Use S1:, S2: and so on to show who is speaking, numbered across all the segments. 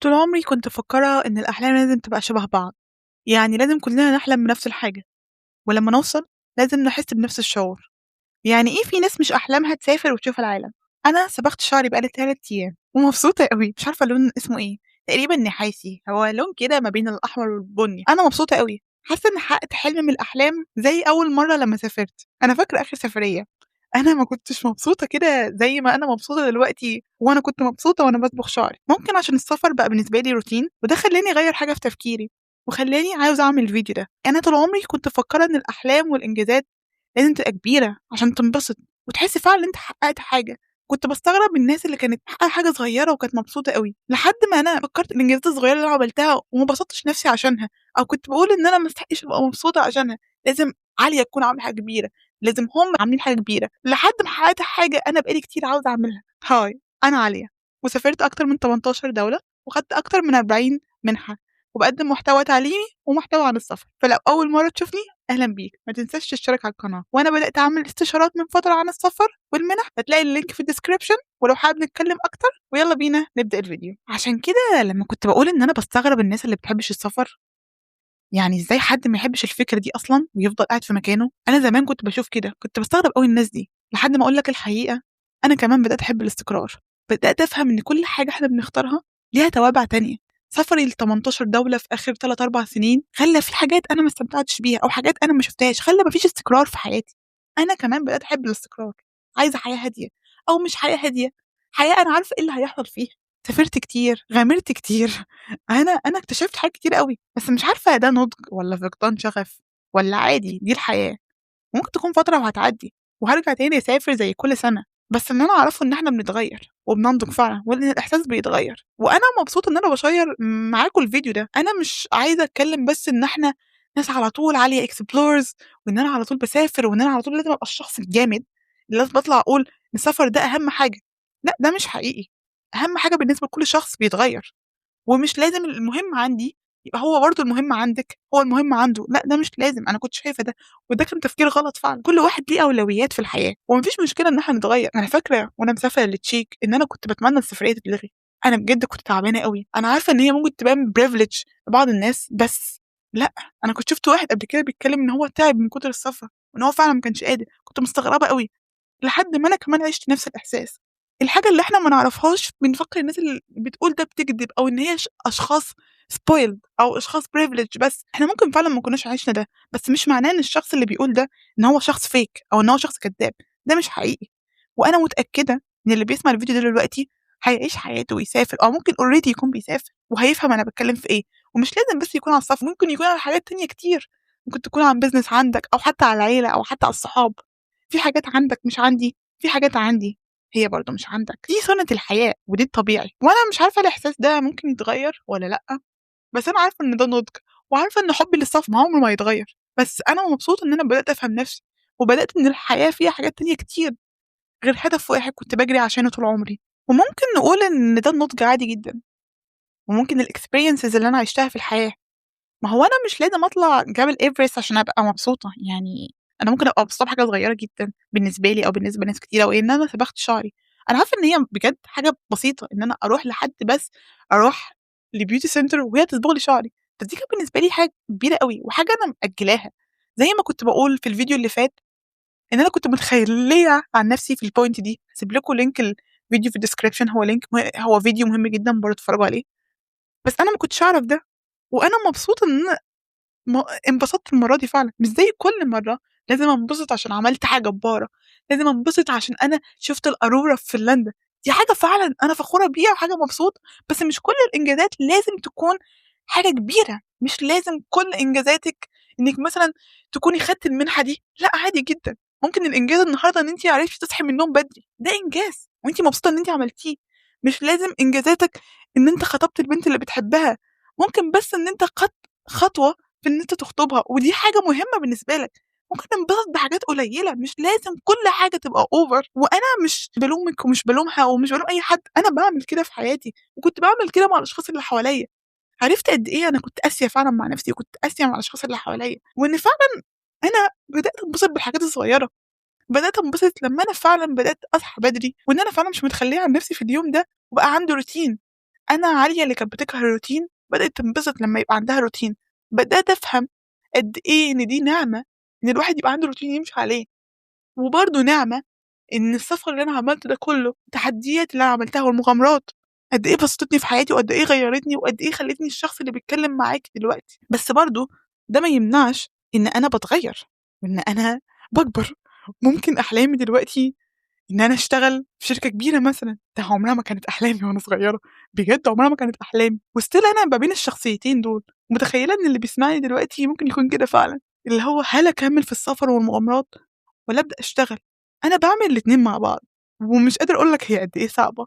S1: طول عمري كنت مفكرة إن الأحلام لازم تبقى شبه بعض، يعني لازم كلنا نحلم بنفس الحاجة، ولما نوصل لازم نحس بنفس الشعور. يعني إيه في ناس مش أحلامها تسافر وتشوف العالم؟ أنا صبغت شعري بقالي 3 أيام ومبسوطة أوي، مش عارفة اللون اسمه إيه، تقريبا نحاسي، هو لون كده ما بين الأحمر والبني. أنا مبسوطة أوي، حاسة إني حققت حلم من الأحلام زي أول مرة لما سافرت. أنا فاكرة آخر سفرية أنا ما كنتش مبسوطة كده زي ما أنا مبسوطة دلوقتي، وأنا كنت مبسوطة وأنا باصبغ شعري. ممكن عشان السفر بقى بالنسبة لي روتين، وده خلّاني أغيّر حاجة في تفكيري، وخلّاني عاوزة أعمل الفيديو ده. أنا طول عمري كنت مفكرة إن الأحلام والإنجازات لازم تبقى كبيرة عشان تنبسط، وتحس فعلًا إن أنت حققت حاجة. كنت باستغرب من الناس اللي كانت محققة حاجة صغيرة وكانت مبسوطة أوي، لحد ما أنا فكرت الإنجازات الصغيرة اللي أنا عملتها وما بسطتش نفسي عشانها، أو كنت باقول إن أنا ما استحقش أبقى مبسوطة عشانها، لازم عالية تكون عاملة حاجة كبيرة. لازم هم عاملين حاجة كبيرة، لحد ما حققت حاجة أنا بقى لي كتير عاوزة أعملها. هاي، أنا عالية، وسافرت أكتر من 18 دولة، وخدت أكتر من 40 منحة، وباقدم محتوى تعليمي ومحتوى عن السفر. فلو أول مرة تشوفني أهلا بيك، ما تنساش تشترك على القناة. وأنا بدأت أعمل استشارات من فترة عن السفر والمنح، هتلاقي اللينك في الديسكريبشن، ولو حابب نتكلم أكتر ويلا بينا نبدأ الفيديو. عشان كده لما كنت بقول إن أنا بستغرب الناس اللي بتحبش السفر، يعني إزاي حد ما يحبش الفكرة دي أصلًا ويفضل قاعد في مكانه؟ أنا زمان كنت باشوف كده، كنت باستغرب أوي الناس دي، لحد ما أقول لك الحقيقة، أنا كمان بدأت أحب الاستقرار، بدأت أفهم إن كل حاجة إحنا بنختارها ليها توابع تانية. سفري ل18 دولة في آخر 3، 4 سنين خلّى في حاجات أنا ما استمتعتش بيها أو حاجات أنا ما شُفتهاش، خلّى ما فيش استقرار في حياتي. أنا كمان بدأت أحب الاستقرار، عايزة حياة هادية أو مش حياة هادية، حياة أنا عارفة إيه اللي هيحصل فيها. سافرت كتير، غامرت كتير. أنا اكتشفت حاجات كتيرة أوي، بس مش عارفة ده نضج والّا فقدان شغف والّا عادي دي الحياة. ممكن تكون فترة وهتعدي، وهارجع تاني أسافر زي كل سنة. بس اللي أنا أعرفه إن إحنا بنتغيّر وبننضج فعلًا، وإن الإحساس بيتغيّر. وأنا مبسوطة إن أنا باشيّر معاكم الفيديو ده. أنا مش عايزة أتكلم بس إن إحنا ناس على طول عالية explorers، وإن أنا على طول باسافر، وإن أنا على طول لازم أبقى الشخص الجامد اللي لازم أطلع أقول إن السفر ده أهم حاجة. لأ، ده مش حقيقي. أهم حاجة بالنسبة لكل شخص بيتغيّر. ومش لازم المهم عندي يبقى هو برضه المهم عندِك، هو المهم عنده. لأ، ده مش لازم، أنا كنت شايفة ده، وده كان تفكير غلط فعلًا. كل واحد ليه أولويات في الحياة، وما فيش مشكلة إن إحنا نتغيّر. أنا فاكرة وأنا مسافرة للتشيك إن أنا كنت باتمنى السفرية تتلغي. أنا بجد كنت تعبانة أوي. أنا عارفة إن هي ممكن تبان privilege لبعض الناس، بس لأ، أنا كنت شُفت واحد قبل كده بيتكلم إن هو تعب من كتر السفر، وإن هو فعلًا ما كانش قادر. كنت مستغربة أوي. لحد ما أنا كمان عِشت نفس الإحساس. الحاجة اللي إحنا ما نعرفهاش بنفكّر الناس اللي بتقول ده بتكدب، أو إن هي أشخاص spoiled أو أشخاص privileged. بس إحنا ممكن فعلًا ما كناش عِشنا ده، بس مش معناه إن الشخص اللي بيقول ده إن هو شخص fake أو إن هو شخص كدّاب. ده مش حقيقي. وأنا متأكدة إن اللي بيسمع الفيديو ده دلوقتي هيعيش حياته ويسافر، أو ممكن already يكون بيسافر وهيفهم أنا باتكلّم في إيه. ومش لازم بس يكون على السفر، ممكن يكون على حاجات تانية كتير. ممكن تكون عن business عندك، أو حتى على العيلة، أو حتى على الصحاب. في حاجات عندك مش عندي، في حاجات عندي هي برضه مش عندك. دي سُنّة الحياة ودي الطبيعي. وأنا مش عارفة الإحساس ده ممكن يتغيّر والّا لأ، بس أنا عارفة إن ده نضج، وعارفة إن حُبّي للسفر ما عمره ما هيتغيّر. بس أنا مبسوطة إن أنا بدأت أفهم نَفْسي، وبدأت إن الحياة فيها حاجات تانية كتير غير هدف واحد كنت باجري عشانه طول عمري. وممكن نقول إن ده النضج عادي جدًا، وممكن الexperiences اللي أنا عِشتها في الحياة. ما هو أنا مش لازم أطلع جبل إيفرست عشان أبقى مبسوطة. يعني أنا ممكن أبقى مبسوطة بحاجة صغيرة جدًا بالنسبة لي أو بالنسبة لناس كتيرة، وإن أنا صبغت شعري. أنا عارفة إن هي بجد حاجة بسيطة إن أنا أروح لحد بس أروح لbeauty center وهي تصبغ لي شعري. بس دي كانت بالنسبة لي حاجة كبيرة أوي، وحاجة أنا مأجلاها. زي ما كنت باقول في الفيديو اللي فات إن أنا كنت متخيلية عن نفسي في الpoint دي. هاسيب لكم لينك الفيديو في الdescription، هو لينك هو فيديو مهم جدًا برضه اتفرجوا عليه. بس أنا ما كنتش أعرف ده، وأنا مبسوطة إن أنا انبسطت المرّة دي فعلًا. مش زي كل مرّة لازم أنبسط عشان عملت حاجة جبارة، لازم أنبسط عشان أنا شُفت الأرورا في فنلندا. دي حاجة فعلًا أنا فخورة بيها وحاجة مبسوطة. بس مش كل الإنجازات لازم تكون حاجة كبيرة. مش لازم كل إنجازاتِك إنِّك مثلًا تكوني خدتِ المنحة دي. لأ، عادي جدًا. ممكن الإنجاز النهارده إن أنتِ عرفتِ تصحي من النوم بدري، ده إنجاز وأنتِ مبسوطة إن أنتِ عملتيه. مش لازم إنجازاتك إن أنت خطبت البنت اللي بتحبها. ممكن بس إن أنت خدت خطوة في إن أنت تخطبها، ودي حاجة مهمة بالنسبة لك. ممكن ننبسط بحاجات قليلة، مش لازم كل حاجة تبقى over. وأنا مش بالومِك ومش بالومها ومش بالوم أي حد، أنا باعمل كده في حياتي، وكنت باعمل كده مع الأشخاص اللي حواليّا. عرفت قد إيه أنا كنت قاسية فعلًا مع نفسي، وكنت قاسية مع الأشخاص اللي حواليّا، وإن فعلًا أنا بدأت أنبسط بالحاجات الصغيرة. بدأت أنبسط لمّا أنا فعلًا بدأت أصحى بدري، وإن أنا فعلًا مش متخلية عن نفسي في اليوم ده، وبقى عندي روتين. أنا عالية اللي كانت بتكره الروتين بدأت تنبسط لما يبقى عندها روتين. بدأت أفهم قد إيه إن دي نعمة، إن الواحد يبقى عنده روتين يمشي عليه، وبرضه نعمة إن السفر اللي أنا عملته ده كله، التحديات اللي أنا عملتها والمغامرات، قد إيه بسطتني في حياتي وقد إيه غيرتني وقد إيه خلتني الشخص اللي بيتكلم معاك دلوقتي. بس برضه ده ما يمنعش إن أنا بتغير وإن أنا بكبر. ممكن أحلامي دلوقتي إن أنا أشتغل في شركة كبيرة مثلًا، ده عمرها ما كانت أحلامي وأنا صغيرة، بجد عمرها ما كانت أحلامي، وstill أنا ما بين الشخصيتين دول، متخيلة إن اللي بيسمعني دلوقتي ممكن يكون كده فعلًا، اللي هو هل أكمّل في السفر والمغامرات والّا أبدأ أشتغل؟ أنا باعمل الاتنين مع بعض، ومش قادرة أقول لك هي قد إيه صعبة،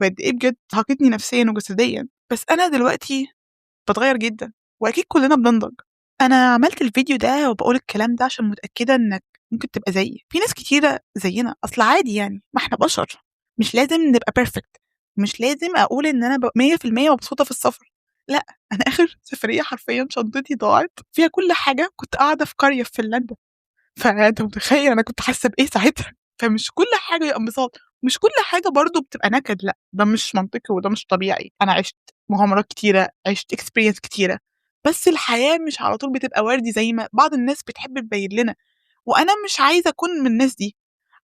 S1: وقد إيه بجد ارهقتني نفسيًا وجسديًا، بس أنا دلوقتي باتغيّر جدًا، وأكيد كلنا بننضج. أنا عملت الفيديو ده وباقول الكلام ده عشان متأكدة إنك ممكن تبقى زيي، في ناس كتيرة زينا، أصل عادي يعني، ما إحنا بشر، مش لازم نبقى perfect، مش لازم أقول إن أنا 100% مبسوطة في السفر، لأ، أنا آخر سفرية حرفيًا شنطتي ضاعت فيها كل حاجة، كنت قاعدة في قرية في فنلندا. فأنت متخيّل أنا كنت حاسة بإيه ساعتها، فمش كل حاجة يبقى انبساط، مش كل حاجة برضه بتبقى نكد، لأ، ده مش منطقي وده مش طبيعي، أنا عِشت مغامرات كتيرة، عِشت experience كتيرة، بس الحياة مش على طول بتبقى وردي زي ما بعض الناس بتحب تبيّن لنا، وأنا مش عايزة أكون من الناس دي،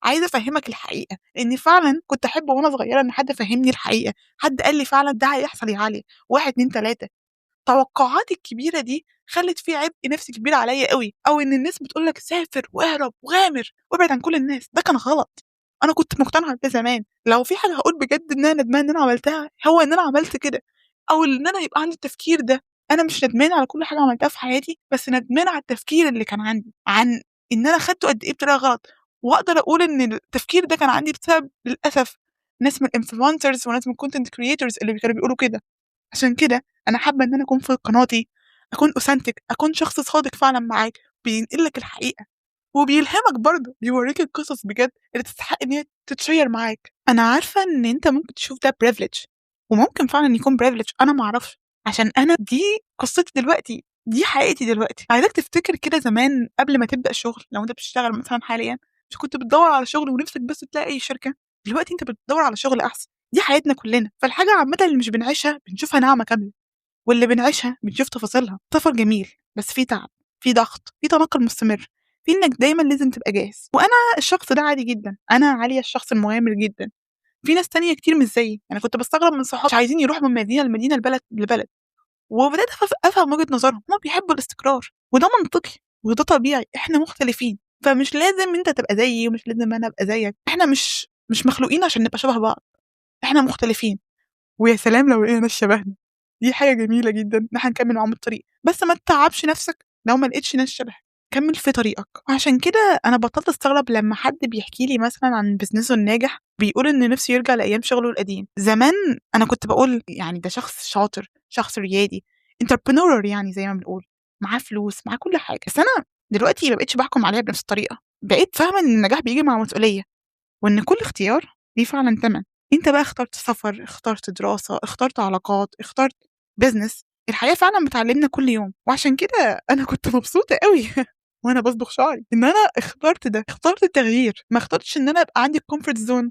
S1: عايزة أفهّمك الحقيقة، لإني فعلًا كنت أحب وأنا صغيرة إن حد يفهّمني الحقيقة، حد قال لي فعلًا ده هيحصل يا عليا، 1، 2، 3. توقعاتي الكبيرة دي خلّت في عبء نفسي كبير عليَّ أوي، أو إن الناس بتقول لك سافر واهرب وغامر وابعد عن كل الناس، ده كان غلط. أنا كنت مقتنعة بده زمان، لو في حاجة هاقول بجد إن أنا ندمانة إن أنا عملتها، هو إن أنا عملت كده، أو إن أنا يبقى عندي التفكير ده. أنا مش ندمانة على كل حاجة عملتها في حياتي، بس ندمانة على التفكير اللي كان عندي، عن إن أنا خدته قد إيه بطريقة غلط، وأقدر أقول إن التفكير ده كان عندي بسبب للأسف ناس من الinfluencers وناس من الcontent creators اللي كانوا بيقولوا كده. عشان كده أنا حابة إن أنا أكون في قناتي، أكون authentic، أكون شخص صادق فعلًا معاك، بينقل لك الحقيقة، وبيلهمك برضه، بيورّيك القصص بجد اللي تستحق إن هي تتشيّر معاك. أنا عارفة إن أنت ممكن تشوف ده privilege، وممكن فعلًا يكون privilege، أنا ما أعرفش، عشان أنا دي قصتي دلوقتي، دي حقيقتي دلوقتي. عايزاك تفتكر كده زمان قبل ما تبدأ شغل، لو أنت بتشتغل مثلًا حاليًا، مش كنت بتدوّر على شغل ونِفْسك بس تلاقي أي شركة؟ دلوقتي أنت بتدوّر على شغل أحسن، دي حياتنا كلنا، فالحاجة عامةً اللي مش بنعيشها بنشوفها نعمة كاملة. واللي بنعيشها بنشوف تفاصيلها. سفر جميل بس فيه تعب، فيه ضغط، فيه تنقل مستمر، فيه إنك دايمًا لازم تبقى جاهز، وأنا الشخص ده عادي جدًا، أنا عالية الشخص المغامر جدًا. في ناس تانية كتير مش زيي، أنا كنت باستغرب من صحابي مش عايزين يروحوا من مدينة لمدينة، لبلد لبلد، وبدأت أفهم وجهة نظرهم، هُم بيحبوا الاستقرار، وده منطقي وده طبيعي، إحنا مختلفين، فمش لازم أنت تبقى زيي ومش لازم أنا أبقى زيك، إحنا مش مخلوقين عشان نبقى شبه بعض، إحنا مختلفين. ويا سلام لو لقينا ناس شبهنا، دي حاجة جميلة جدًا إن إحنا نكمّل معاهم الطريق، بس ما تتعبش نَفْسك لو ما لقيتش ناس شبهك، كمّل في طريقك. وعشان كده أنا بطّلت أستغرب لمّا حد بيحكي لي مثلًا عن بيزنسه الناجح، بيقول إن نِفْسه يرجع لأيام شغله القديم. زمان أنا كنت باقول يعني ده شخص شاطر، شخص ريادي، entrepreneur يعني زي ما بنقول، معاه فلوس، معاه كل حاجة، بس أنا دلوقتي ما بقيتش باحكم عليها بنفس الطريقة، بقيت فاهمة إن النجاح بييجي مع مسؤولية. وإن كل اختيار ليه فعلًا تَمَن، أنت بقى اخترت سفر، اخترت دراسة، اخترت علاقات، اخترت business، الحياة فعلًا بتعلّمنا كل يوم، وعشان كده أنا كنت مبسوطة أوي وأنا باصبغ شعري، إن أنا اخترت ده، اخترت التغيير، ما اخترتش إن أنا أبقى عندي الcomfort zone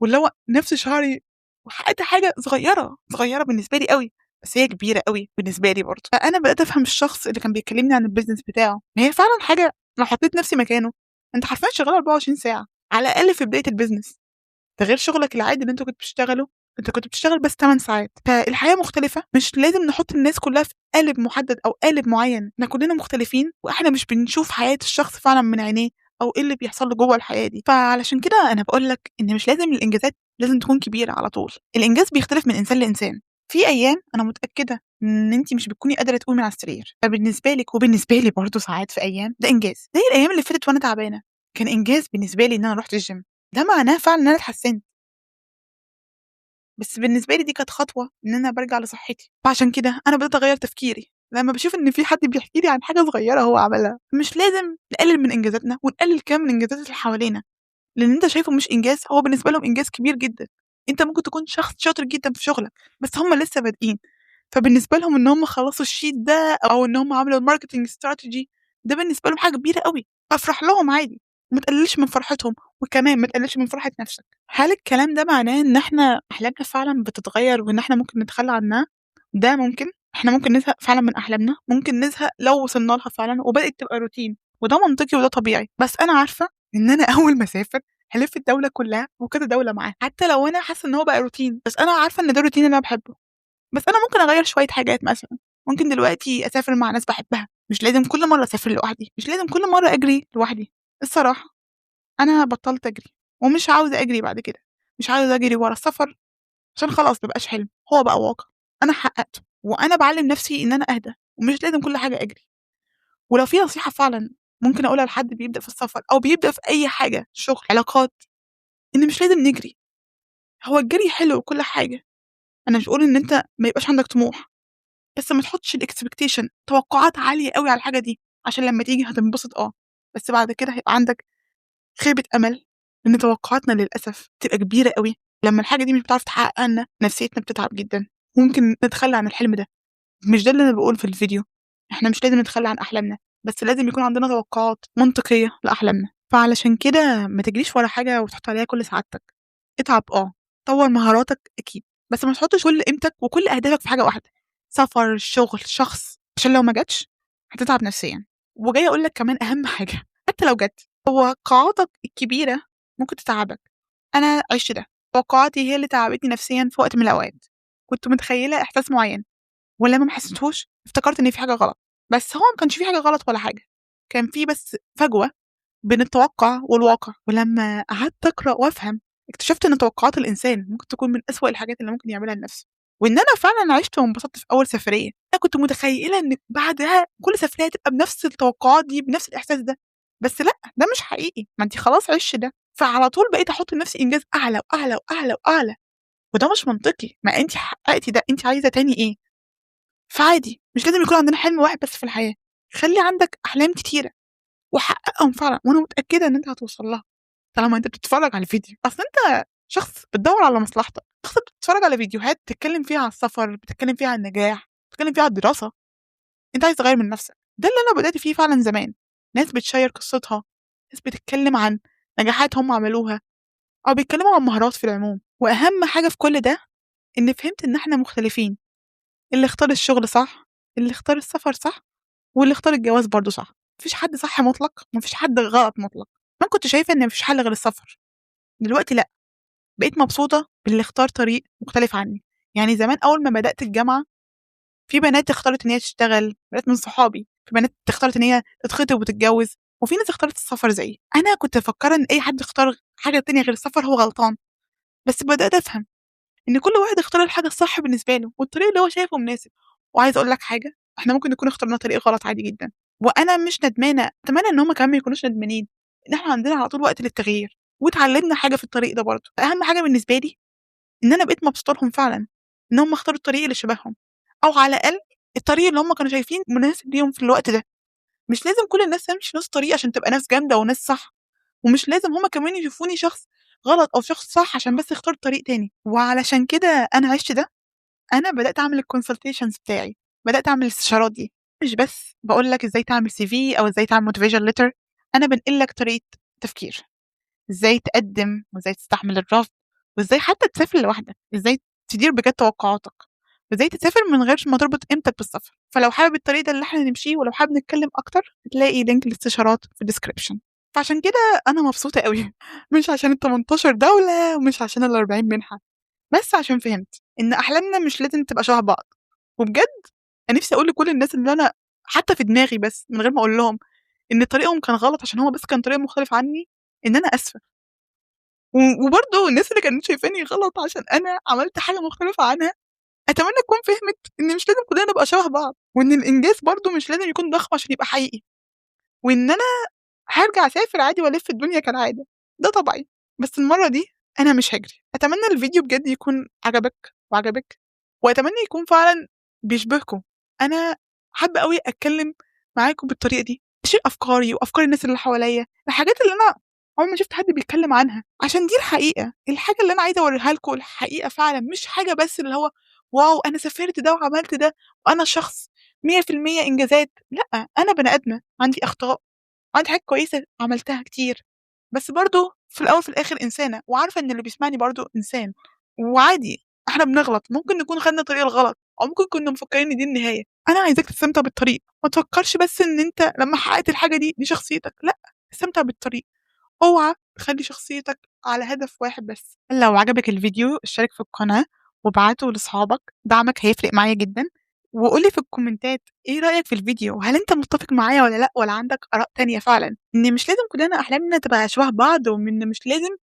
S1: واللي هو نفس شعري، وحققت حاجة صغيرة، صغيرة بالنسبة لي أوي، بس هي كبيرة أوي بالنسبة لي برضه. فأنا بدأت أفهم الشخص اللي كان بيكلمني عن الbusiness بتاعه، ما هي فعلًا حاجة لو حطيت نفسي مكانه، أنت حرفيًا شغال 24 ساعة، على الأقل في بداية الbusiness. ده غير شغلك العادي اللي أنت كنت بتشتغله، أنت كنت بتشتغل بس 8 ساعات، فالحياة مختلفة، مش لازم نحط الناس كلها في قالب محدد أو قالب معين، إحنا كلنا مختلفين وإحنا مش بنشوف حياة الشخص فعلًا من عينيه أو إيه اللي بيحصل له جوّه الحياة دي، فعلشان كده أنا باقول لك إن مش لازم الإنجازات لازم تكون كبيرة على طول، الإنجاز بيختلف من إنسان لإنسان، في أيام أنا متأكدة إن أنتِ مش بتكوني قادرة تقومي من على السرير، فبالنسبة لِك وبالنسبة لي برضه ساعات في أيام ده إنجاز، زي الأيام اللي فاتت وأنا تعبانة، كان إنجاز بالنسبة لي إن أنا رُحت الgym، ده معناه فعلًا إن أنا اتحسنت. بس بالنسبة لي دي كانت خطوة إن أنا بارجع لصحّتي، فعشان كده أنا بدأت أغيّر تفكيري، لمّا باشوف إن في حد بيحكي لي عن حاجة صغيّرة هو عملها، مش لازم نقلل من إنجازاتنا ونقلل كمان من إنجازات اللي حوالينا، لإن أنت شايفه مش إنجاز هو بالنسبة لهم إنجاز كبير جدًا، أنت ممكن تكون شخص شاطر جدًا في شغلك، بس هُم لسه بادئين، فبالنسبة لهم إن هُم خلّصوا الsheet ده أو إن هُم عملوا الmarketing strategy ده بالنسبة لهم حاجة كبيرة أوي، فافرح لهم عادي. وما تقللش من فرحتهم، وكمان ما تقللش من فرحة نفسك. هل الكلام ده معناه إن إحنا أحلامنا فعلًا بتتغيّر وإن إحنا ممكن نتخلّى عنها؟ ده ممكن، إحنا ممكن نزهق فعلًا من أحلامنا، ممكن نزهق لو وصلنا لها فعلًا وبدأت تبقى روتين، وده منطقي وده طبيعي، بس أنا عارفة إن أنا أول ما أسافر هالِف الدولة كلّها وكذا دولة معاها، حتى لو أنا حاسة إن هو بقى روتين، بس أنا عارفة إن ده الروتين اللي أنا باحبه. بس أنا ممكن أغيّر شوية حاجات مثلًا، ممكن دلوقتي أسافر مع ناس باحبها، مش لازم كل مرّة أسافر لوحدي، مش لازم كل مرّة أجري لوحدي. الصراحة أنا بطّلت أجري، ومش عاوزة أجري بعد كده، مش عاوزة أجري ورا السفر عشان خلاص ما بقاش حلم، هو بقى واقع، أنا حققته، وأنا باعلّم نفسي إن أنا أهدى، ومش لازم كل حاجة أجري. ولو في نصيحة فعلًا ممكن أقولها لحد بيبدأ في السفر أو بيبدأ في أي حاجة، شغل، علاقات، إن مش لازم نجري، هو الجري حلو وكل حاجة، أنا مش باقول إن أنت ما يبقاش عندك طموح، بس ما تحطش الexpectation توقعات عالية أوي على الحاجة دي، عشان لمّا تيجي هتنبسط بس بعد كده هيبقى عندك خيبة أمل، إن توقعاتنا للأسف بتبقى كبيرة أوي، لمّا الحاجة دي مش بتعرف تحققها لنا نفسيتنا بتتعب جدًا، ممكن نتخلى عن الحلم ده، مش ده اللي أنا باقوله في الفيديو، إحنا مش لازم نتخلى عن أحلامنا، بس لازم يكون عندنا توقعات منطقية لأحلامنا، فعلشان كده ما تجريش ورا حاجة وتحط عليها كل سعادتك، اتعب طوّر مهاراتك أكيد، بس ما تحطش كل قيمتك وكل أهدافك في حاجة واحدة، سفر، شغل، شخص، عشان لو ما جاتش هتتعب نفسيًا. وجاية أقول لك كمان أهم حاجة، حتى لو جات، توقعاتك الكبيرة ممكن تتعبك، أنا عِشت ده، توقعاتي هي اللي تعبتني نفسيًا في وقت من الأوقات، كنت متخيلة إحساس معين، ولمّا ما حسيتهوش افتكرت إن في حاجة غلط، بس هو ما كانش في حاجة غلط ولا حاجة، كان في بس فجوة بين التوقع والواقع، ولمّا قعدت أقرأ وأفهم، اكتشفت إن توقعات الإنسان ممكن تكون من أسوأ الحاجات اللي ممكن يعملها لنفسه، وإن أنا فعلًا عِشت وانبسطت في أول سفرية، أنا كنت متخيلة إن بعدها كل سفرية هتبقى بنفس التوقعات دي، بنفس الإحساس ده، بس لأ، ده مش حقيقي، ما أنتِ خلاص عِشتِ ده، فعلى طول بقيت أحط لنفسي إنجاز أعلى وأعلى وأعلى وأعلى، وده مش منطقي، ما أنتِ حققتِ ده، أنتِ عايزة تاني إيه؟ فعادي، مش لازم يكون عندنا حلم واحد بس في الحياة، خلّي عندك أحلام كتيرة. وحققهم فعلًا، وأنا متأكدة إن أنت هتوصل لها، طالما أنت بتتفرّج على الفيديو، أصل أنت شخص بتدوّر على مصلحتك، شخص بتتفرّج على فيديوهات بتتكلّم فيها على السفر، بتتكلّم فيها عن النجاح، بتتكلّم فيها على الدراسة، أنت عايز تغيّر من نَفْسك، ده اللي أنا بدأت فيه فعلًا زمان، ناس بتشيّر قصتها، ناس بتتكلّم عن نجاحات هم عملوها، أو بيتكلّموا عن مهارات في العموم، وأهم حاجة في كل ده إني فهمت إن إحنا مختلفين، اللي اختار الشغل صح، اللي اختار السفر صح، واللي اختار الجواز برضه صح، ما فيش حد صح مطلق، وما فيش حد غلط مطلق، أنا كنت شايفة إن ما فيش حل غير السفر، دلوقتي لأ، بقيت مبسوطة باللي اختار طريق مختلف عني، يعني زمان أول ما بدأت الجامعة في بنات اختارت إن هي تشتغل، بنات من صحابي، في بنات اختارت إن هي تتخطب وتتجوز، وفي ناس اختارت السفر زيي، أنا كنت مفكرة إن أي حد اختار حاجة تانية غير السفر هو غلطان، بس بدأت أفهم إن كل واحد اختار الحاجة الصح بالنسبة له، والطريق اللي هو شايفه مناسب، وعايزة أقول لك حاجة، إحنا ممكن نكون اخترنا طريق غلط عادي جدًا، وأنا مش ندمانة، أتمنى إن هُم كمان ما يكونوش ندمانين، إن إحنا عندنا على طول وقت للتغيير، واتعلمنا حاجة في الطريق ده برضه، أهم حاجة بالنسبة لي إن أنا بقيت مبسوطة لهم فعلًا، إن هُم اختاروا الطريق اللي شبههم، أو على الأقل الطريق اللي هُم كانوا شايفين مناسب ليهم في الوقت ده، مش لازم كل الناس تمشي نفس الطريق عشان تبقى ناس جامدة وناس صح، ومش لازم هُم كمان يشوفوني شخص غلط أو شخص صح عشان بس اخترت طريق تاني، وعلشان كده أنا عِشت ده، أنا بدأت أعمل الconsultations بتاعي، بدأت أعمل الاستشارات دي، مش بس باقول لك إزاي تعمل CV أو إزاي تعمل motivation letter، أنا بانقل لك طريقة تفكير. إزاي تقدّم، وإزاي تستحمل الرفض، وإزاي حتى تسافر لوحدك، إزاي تدير بجد توقعاتك، وإزاي تسافر من غير ما تربط قيمتك بالسفر، فلو حابب الطريق ده اللي إحنا نمشيه ولو حابب نتكلم أكتر هتلاقي لينك الاستشارات في الdescription. فعشان كده أنا مبسوطة أوي مش عشان ال18 دولة ومش عشان ال40 منحة، بس عشان فهمت إن أحلامنا مش لازم تبقى شبه بعض، وبجد أنا نفسي أقول لكل الناس اللي أنا حتى في دماغي بس من غير ما أقول لهم إن طريقهم كان غلط عشان هو بس كان طريق مختلف عني، إن أنا آسفة. وبرضه الناس اللي كانت شايفاني غلط عشان أنا عملت حاجة مختلفة عنها، أتمنى تكون فهمِت إن مش لازم كلنا نبقى شبه بعض، وإن الإنجاز برضه مش لازم يكون ضخم عشان يبقى حقيقي، وإن أنا هارجع أسافر عادي وألِف الدنيا كالعادة، ده طبعي، بس المرّة دي أنا مش هاجري. أتمنى الفيديو بجد يكون عجبك وعجبِك، وأتمنى يكون فعلًا بيشبهكم. أنا حابة أوي أتكلم معاكم بالطريقة دي، أشير أفكاري وأفكار الناس اللي حواليّا، الحاجات اللي أنا عمري ما شُفت حد بيتكلم عنها، عشان دي الحقيقة، الحاجة اللي أنا عايزة أوريها لكم الحقيقة فعلًا، مش حاجة بس اللي هو واو أنا سافرت ده وعملت ده، وأنا شخص 100% إنجازات، لأ، أنا بني آدمة، عندي أخطاء، عندي حاجات كويسة عملتها كتير، بس برضه في الأول وفي الآخر إنسانة، وعارفة إن اللي بيسمعني برضه إنسان، وعادي إحنا بنغلط، ممكن نكون خدنا الطريق الغلط، أو ممكن كنا مفكرين إن دي النهاية. أنا عايزاك تستمتع بالطريق، ما تفكرش بس إن أنت لما حققت الحاجة دي شخصيتك، لأ، استمتع بالطريق. اوعى تخلي شخصيتك على هدف واحد بس. لو عجبك الفيديو اشترك في القناة وابعته لأصحابك، دعمك هيفرق معايا جدا. وقولي في الكومنتات ايه رأيك في الفيديو، هل انت متفق معايا ولا لا، ولا عندك آراء تانية فعلا، ان مش لازم كلنا احلامنا تبقى شبه بعض، وان مش لازم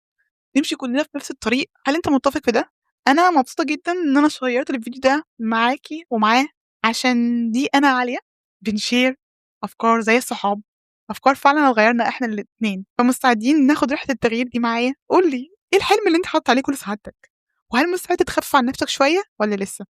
S1: نمشي كلنا في نفس الطريق. هل انت متفق في ده؟ انا مبسوطة جدا ان انا شيرت الفيديو ده معاكي ومعاه، عشان دي انا عالية بنشير افكار زي الصحاب، افكار فعلا هتغيرنا احنا الاتنين. فمستعدين ناخد رحلة التغيير دي معايا. قولي ايه الحلم اللي انت حاطط عليه كل سعادتك، وهل مستعد تخفف عن نفسك شوية ولا لسه؟